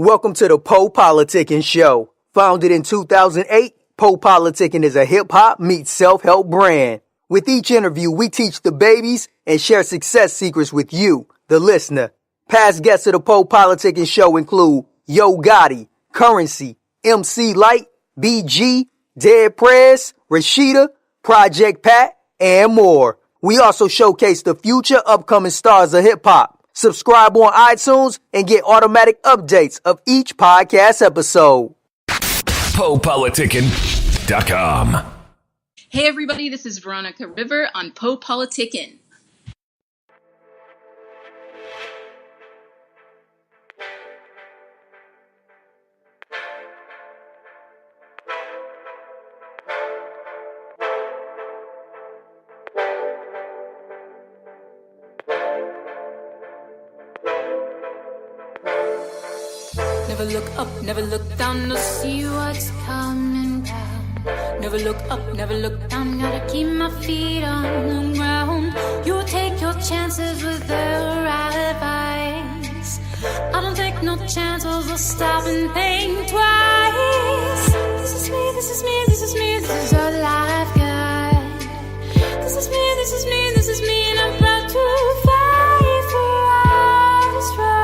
Welcome to the PoPolitickin show. Founded in 2008, PoPolitickin is a hip-hop meets self-help brand. With each interview, we teach the babies and share success secrets with you, the listener. Past guests of the PoPolitickin show include Yo Gotti, Currency, MC Light, BG, Dead Prez, Rashida, Project Pat, and more. We also showcase the future upcoming stars of hip-hop. Subscribe on iTunes and get automatic updates of each podcast episode. PoPolitickin.com. Hey everybody, this is Veronika River on PoPolitickin. Never look up, never look down to see what's coming down. Never look up, never look down, gotta keep my feet on the ground. You take your chances with the right advice. I don't take no chances, I'll stop and think twice. This is me, this is me, this is me, this is all I've got. This is me, this is me, this is me, and I'm proud to fight for what is right.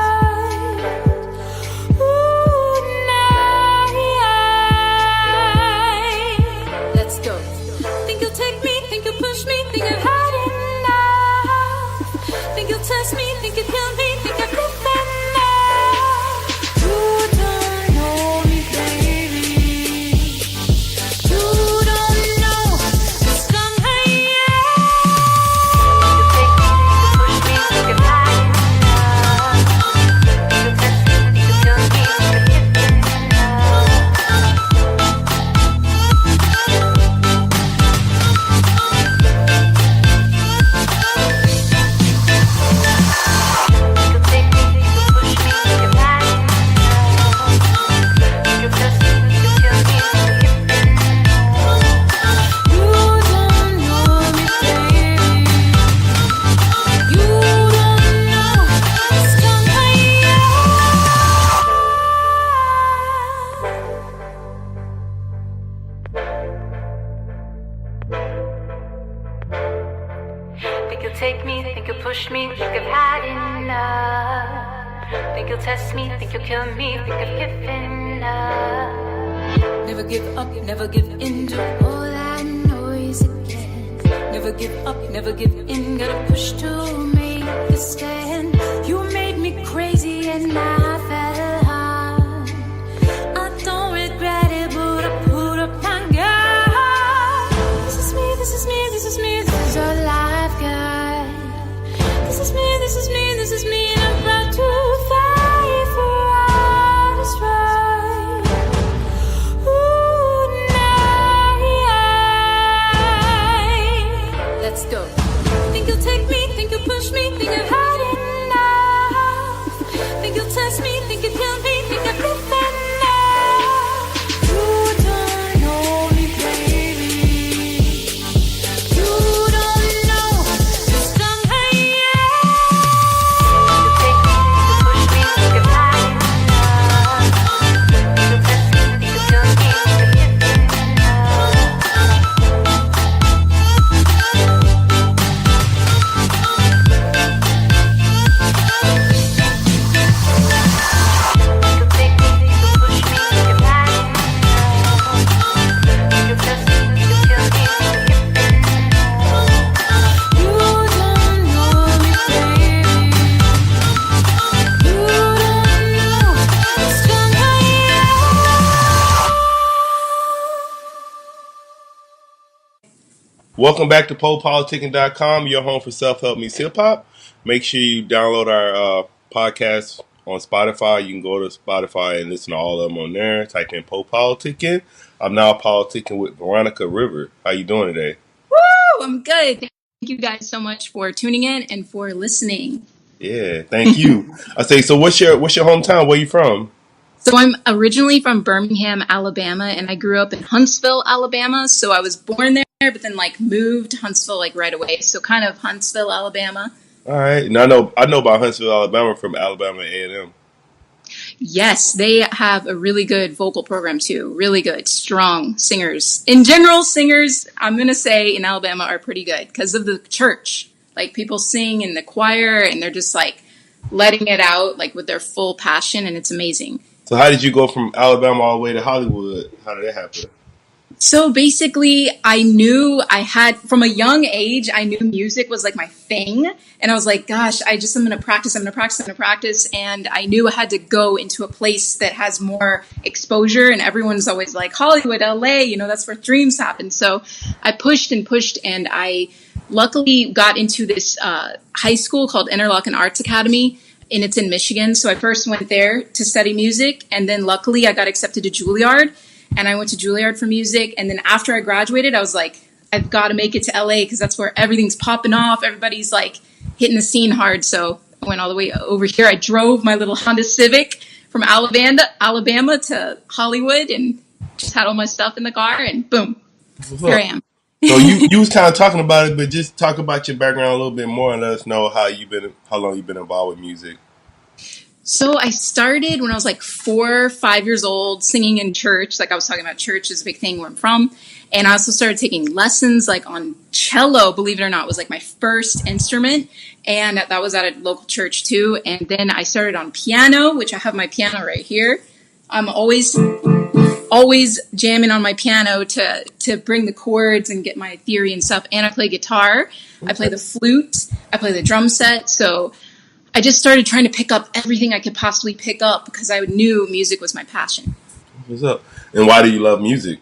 Test me, think you kill me, think I could enough. You don't know me, baby. You don't know the strong I am. You take me, you push me, think you're high enough. You test me, think you kill me, think take me, think you'll push me, think I've had enough. Think you'll test me, think you'll kill me, think I've given up. Never give up, never give in to all that noise again. Never give up, never give in, gotta push to make a stand. You made me crazy and I fell hard. I don't regret it, but I put up my guard. This is me, this is me, this is me, this is all I've got. This is me, this is me, this is me, and I'm proud to fight for what is right. Ooh, night. Let's go. Think you'll take me, think you'll push me, think I've had enough. Think you'll test me, think you'll kill me, think I've given enough. You don't know me, baby. You don't know the strong I Welcome back to PoPolitickin.com, your home for self-help meets hip-hop. Make sure you download our podcast on Spotify. You can go to Spotify and listen to all of them on there. Type in PoPolitickin. I'm now politicking with Veronika River. How you doing today? Woo! I'm good. Thank you guys so much for tuning in and for listening. Yeah, thank you. I say, so what's your hometown? Where you from? So I'm originally from Birmingham, Alabama, and I grew up in Huntsville, Alabama. So I was born there, but then moved to Huntsville right away. So kind of Huntsville, Alabama. All right. Now I know about Huntsville, Alabama from Alabama A&M. Yes, they have a really good vocal program too. Really good, strong singers. In general, singers, I'm going to say in Alabama are pretty good because of the church. Like people sing in the choir and they're just like letting it out like with their full passion, and it's amazing. So how did you go from Alabama all the way to Hollywood? How did that happen? So basically, I knew I had, from a young age, I knew music was like my thing. And I was like, gosh, I'm going to practice. And I knew I had to go into a place that has more exposure. And everyone's always like, Hollywood, LA, that's where dreams happen. So I pushed, and I luckily got into this high school called Interlochen Arts Academy. And it's in Michigan. So I first went there to study music. And then luckily I got accepted to Juilliard. And I went to Juilliard for music. And then after I graduated, I was like, I've got to make it to LA because that's where everything's popping off. Everybody's like hitting the scene hard. So I went all the way over here. I drove my little Honda Civic from Alabama to Hollywood and just had all my stuff in the car and boom, here I am. So you was kind of talking about it, but just talk about your background a little bit more and let us know how long you've been involved with music. So I started when I was like 4 or 5 years old, singing in church. Like I was talking about, church is a big thing where I'm from. And I also started taking lessons like on cello, believe it or not, was like my first instrument. And that was at a local church too. And then I started on piano, which I have my piano right here. I'm always jamming on my piano to bring the chords and get my theory and stuff. And I play guitar. I play the flute. I play the drum set. So I just started trying to pick up everything I could possibly pick up because I knew music was my passion. What's up? And why do you love music?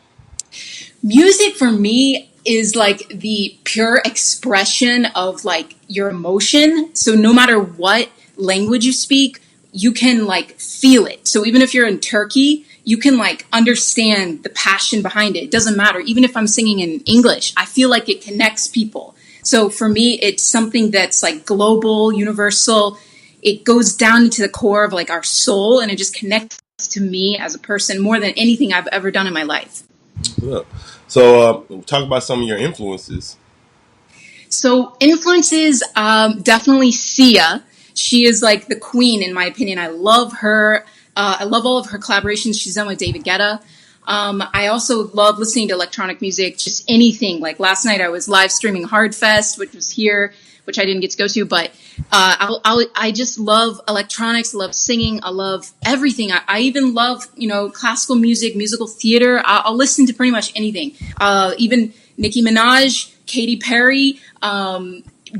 Music for me is like the pure expression of like your emotion. So no matter what language you speak, you can like feel it. So even if you're in Turkey, you can like understand the passion behind it. It doesn't matter. Even if I'm singing in English, I feel like it connects people. So for me, it's something that's like global, universal. It goes down into the core of like our soul, and it just connects to me as a person more than anything I've ever done in my life. So talk about some of your influences. So influences, definitely Sia. She is like the queen, in my opinion. I love her. I love all of her collaborations she's done with David Guetta. I also love listening to electronic music, just anything. Like last night I was live streaming Hardfest, which was here, which I didn't get to go to, but I just love electronics, love singing, I love everything. I even love, classical music, musical theater. I'll listen to pretty much anything. Even Nicki Minaj, Katy Perry,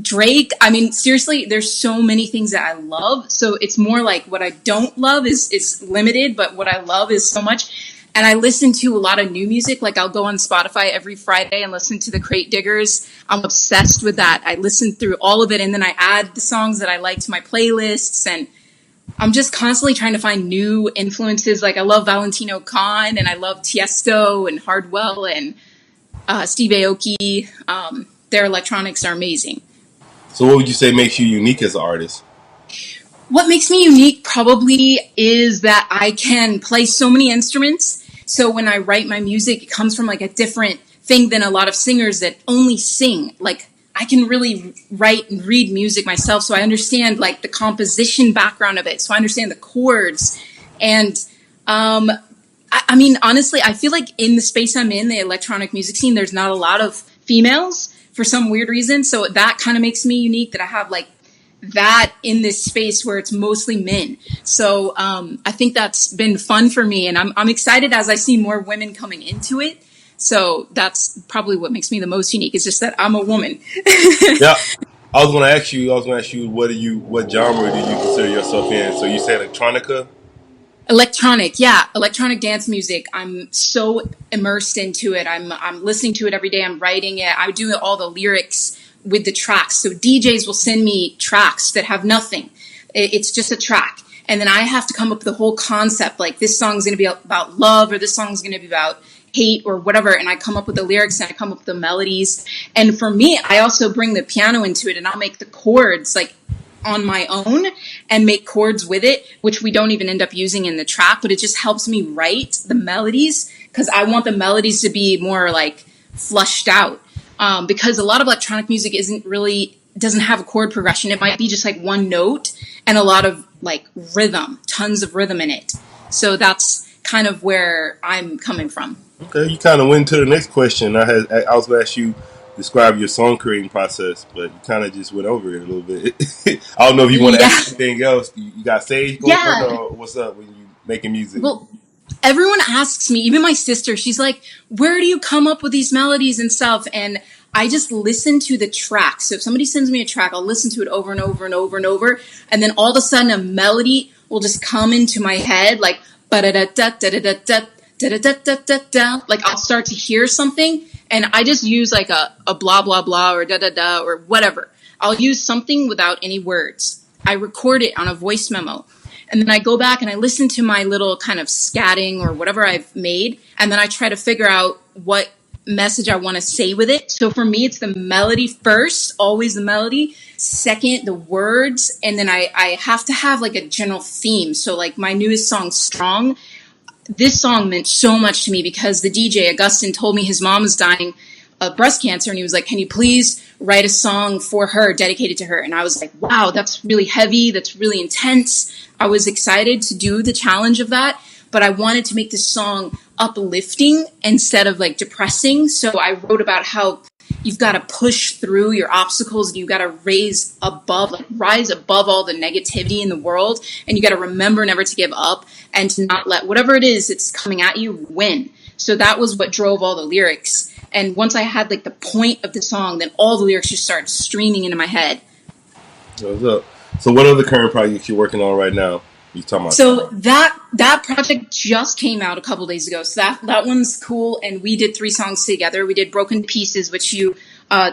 Drake. I mean, seriously, there's so many things that I love. So it's more like what I don't love is limited, but what I love is so much. And I listen to a lot of new music. Like I'll go on Spotify every Friday and listen to the Crate Diggers. I'm obsessed with that. I listen through all of it, and then I add the songs that I like to my playlists. And I'm just constantly trying to find new influences. Like I love Valentino Khan, and I love Tiesto and Hardwell and Steve Aoki. Their electronics are amazing. So what would you say makes you unique as an artist? What makes me unique probably is that I can play so many instruments. So when I write my music, it comes from like a different thing than a lot of singers that only sing. Like I can really write and read music myself. So I understand like the composition background of it. So I understand the chords. And I mean, honestly, I feel like in the space I'm in, the electronic music scene, there's not a lot of females for some weird reason. So that kind of makes me unique, that I have like that in this space where it's mostly men. So I think that's been fun for me, and I'm excited as I see more women coming into it. So that's probably what makes me the most unique. It's just that I'm a woman. Yeah, I was going to ask you. What genre do you consider yourself in? So you say electronica. Electronic, yeah, electronic dance music. I'm so immersed into it. I'm listening to it every day. I'm writing it. I do all the lyrics with the tracks. So DJs will send me tracks that have nothing. It's just a track. And then I have to come up with the whole concept. Like this song's going to be about love, or this song's going to be about hate or whatever. And I come up with the lyrics and I come up with the melodies. And for me, I also bring the piano into it, and I'll make the chords like on my own and make chords with it, which we don't even end up using in the track, but it just helps me write the melodies because I want the melodies to be more like flushed out. Because a lot of electronic music doesn't have a chord progression. It might be just like one note and a lot of like rhythm, tons of rhythm in it. So that's kind of where I'm coming from. Okay, you kind of went to the next question. I was going to ask you describe your song creating process, but you kind of just went over it a little bit. I don't know if you want to ask anything else. You got stage going on, or what's up when you making music? Well, everyone asks me, even my sister, she's like, where do you come up with these melodies and stuff? And I just listen to the track. So if somebody sends me a track, I'll listen to it over and over and over and over. And then all of a sudden a melody will just come into my head, like, ba-da-da-da-da-da-da-da. Da-da-da-da-da-da. Like I'll start to hear something and I just use like a blah, blah, blah or da-da-da or whatever. I'll use something without any words. I record it on a voice memo and then I go back and I listen to my little kind of scatting or whatever I've made. And then I try to figure out what message I want to say with it. So for me, it's the melody first, always the melody. Second, the words. And then I have to have like a general theme. So like my newest song, Strong, this song meant so much to me because the DJ, Augustin, told me his mom was dying of breast cancer. And he was like, can you please write a song for her, dedicated to her? And I was like, wow, that's really heavy. That's really intense. I was excited to do the challenge of that. But I wanted to make this song uplifting instead of like depressing. So I wrote about how you've got to push through your obstacles and you've got to rise above all the negativity in the world. And you got to remember never to give up and to not let whatever it is that's coming at you win. So that was what drove all the lyrics. And once I had like the point of the song, then all the lyrics just started streaming into my head. What's up? So what other current projects you're working on right now? You talking about? So that project just came out a couple days ago. So that one's cool. And we did 3 songs together. We did Broken Pieces, which you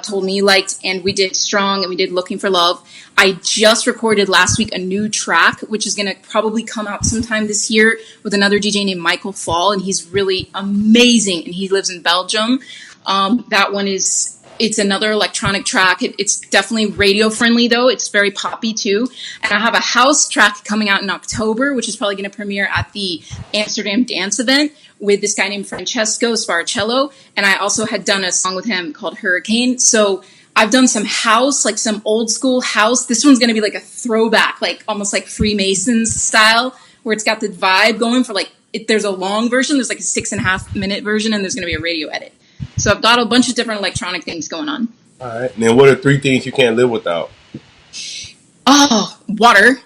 told me you liked, and we did Strong, and we did Looking for Love. I just recorded last week a new track, which is going to probably come out sometime this year with another DJ named Michael Fall, and he's really amazing, and he lives in Belgium. That one it's another electronic track. It's definitely radio friendly though. It's very poppy too. And I have a house track coming out in October, which is probably going to premiere at the Amsterdam dance event with this guy named Francesco Sparacello. And I also had done a song with him called Hurricane. So I've done some house, like some old school house. This one's going to be like a throwback, like almost like Freemasons style, where it's got the vibe going for like, there's a long version. There's like a 6.5 minute version, and there's going to be a radio edit. So I've got a bunch of different electronic things going on. All right. Now, what are 3 things you can't live without? Oh, water,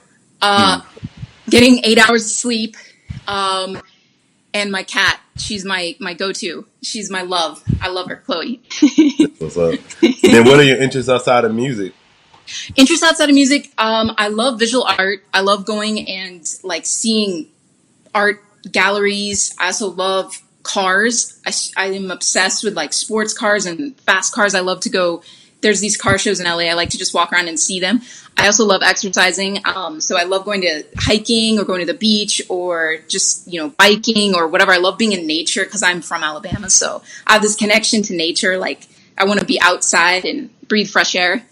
getting 8 hours of sleep, and my cat. She's my go-to. She's my love. I love her, Chloe. What's up? Then what are your interests outside of music? Interests outside of music, I love visual art. I love going and like seeing art galleries. I also love cars. I am obsessed with like sports cars and fast cars. I love to go. There's these car shows in LA. I like to just walk around and see them. I also love exercising. So I love going to hiking or going to the beach or just, biking or whatever. I love being in nature because I'm from Alabama. So I have this connection to nature. Like I want to be outside and breathe fresh air.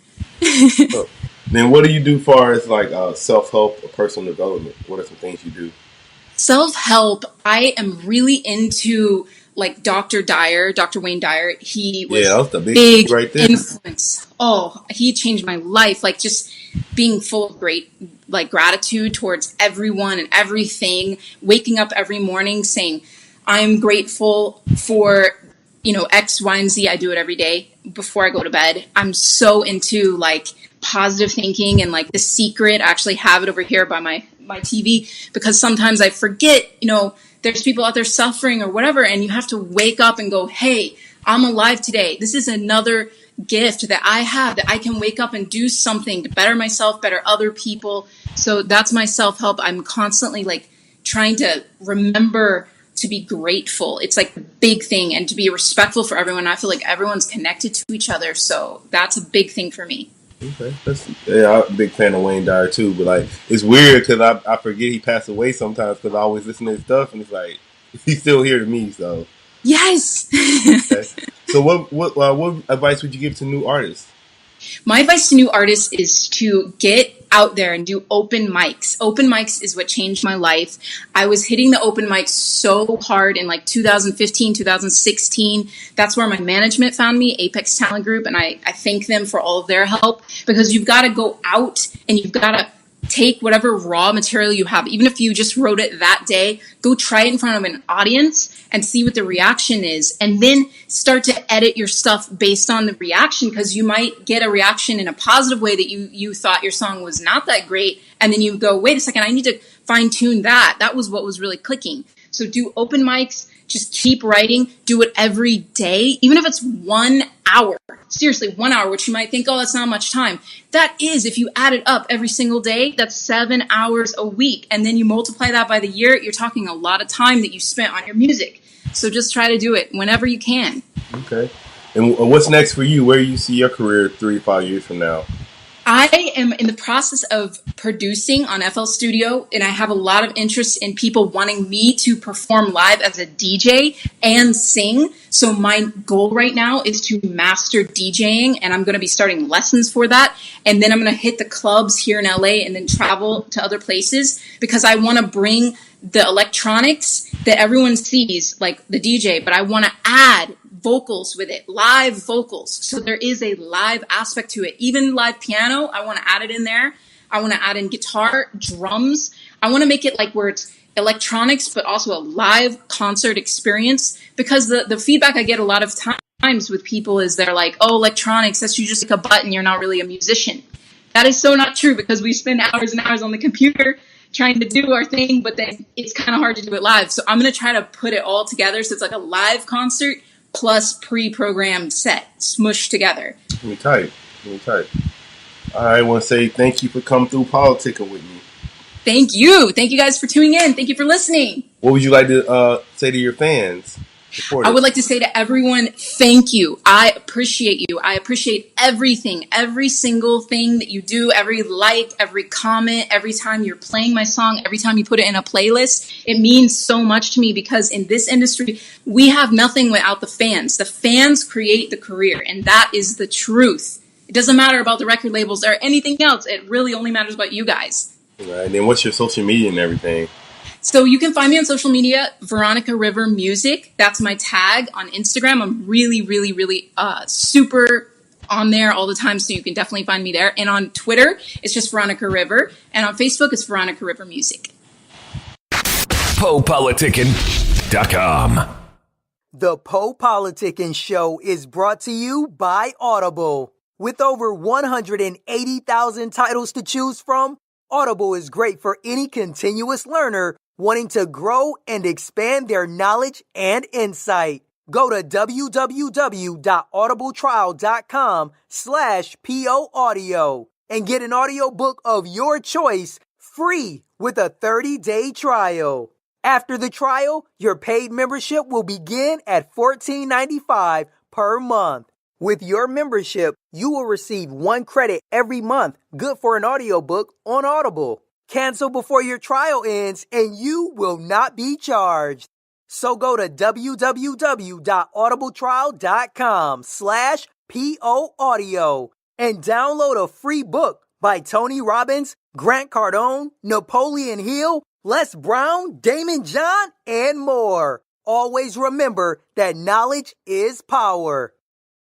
Then what do you do far as like self-help or personal development? What are some things you do? Self-help, I am really into like Dr. Wayne Dyer. He was that was the big right there. Influence. Oh, he changed my life. Like just being full of great like gratitude towards everyone and everything. Waking up every morning saying, I'm grateful for, X, Y, and Z. I do it every day before I go to bed. I'm so into like positive thinking and like The Secret. I actually have it over here by my TV because sometimes I forget, there's people out there suffering or whatever, and you have to wake up and go, hey, I'm alive today. This is another gift that I have, that I can wake up and do something to better myself, better other people. So that's my self-help. I'm constantly like trying to remember to be grateful. It's like the big thing, and to be respectful for everyone. I feel like everyone's connected to each other. So that's a big thing for me. Okay, I'm a big fan of Wayne Dyer too, but like it's weird because I forget he passed away sometimes because I always listen to his stuff, and it's like he's still here to me. So yes. Okay. So what advice would you give to new artists? My advice to new artists is to get out there and do open mics. Open mics is what changed my life. I was hitting the open mics so hard in like 2015, 2016. That's where my management found me, Apex Talent Group, and I thank them for all of their help, because you've got to go out and you've got to take whatever raw material you have, even if you just wrote it that day, go try it in front of an audience and see what the reaction is. And then start to edit your stuff based on the reaction, because you might get a reaction in a positive way that you thought your song was not that great. And then you go, wait a second, I need to fine tune that. That was what was really clicking. So do open mics, just keep writing, do it every day, even if it's 1 hour. Seriously, 1 hour, which you might think, oh, that's not much time. That is, if you add it up every single day, that's 7 hours a week. And then you multiply that by the year, you're talking a lot of time that you spent on your music. So just try to do it whenever you can. Okay. And what's next for you? Where do you see your career 3 to 5 years from now? I am in the process of producing on FL Studio, and I have a lot of interest in people wanting me to perform live as a DJ and sing. So my goal right now is to master DJing, and I'm going to be starting lessons for that. And then I'm going to hit the clubs here in LA and then travel to other places, because I want to bring the electronics that everyone sees, like the DJ, but I want to add vocals with it, live vocals. So there is a live aspect to it. Even live piano, I want to add it in there. I want to add in guitar, drums. I want to make it like where it's electronics, but also a live concert experience, because the feedback I get a lot of times with people is they're like, oh, electronics, that's you just like a button. You're not really a musician. That is so not true, because we spend hours and hours on the computer trying to do our thing, but then it's kind of hard to do it live. So I'm going to try to put it all together. So it's like a live concert plus pre-programmed set smushed together. Let me type. I want to say thank you for coming through politicking with me. Thank you. Thank you guys for tuning in. Thank you for listening. What would you like to say to your fans? I would like to say to everyone, thank you. I appreciate you. I appreciate everything, every single thing that you do, every like, every comment, every time you're playing my song, every time you put it in a playlist. It means so much to me, because in this industry, we have nothing without the fans. The fans create the career, and that is the truth. It doesn't matter about the record labels or anything else. It really only matters about you guys. All right, and then what's your social media and everything? So you can find me on social media, Veronika River Music. That's my tag on Instagram. I'm really, really, really super on there all the time, so you can definitely find me there. And on Twitter, it's just Veronika River. And on Facebook, it's Veronika River Music. PoPolitickin.com. The PoPolitickin Show is brought to you by Audible. With over 180,000 titles to choose from, Audible is great for any continuous learner wanting to grow and expand their knowledge and insight. Go to www.audibletrial.com/POaudio and get an audiobook of your choice free with a 30-day trial. After the trial, your paid membership will begin at $14.95 per month. With your membership, you will receive 1 credit every month, good for an audiobook on Audible. Cancel before your trial ends and you will not be charged. So go to www.audibletrial.com/POaudio and download a free book by Tony Robbins, Grant Cardone, Napoleon Hill, Les Brown, Damon John, and more. Always remember that knowledge is power.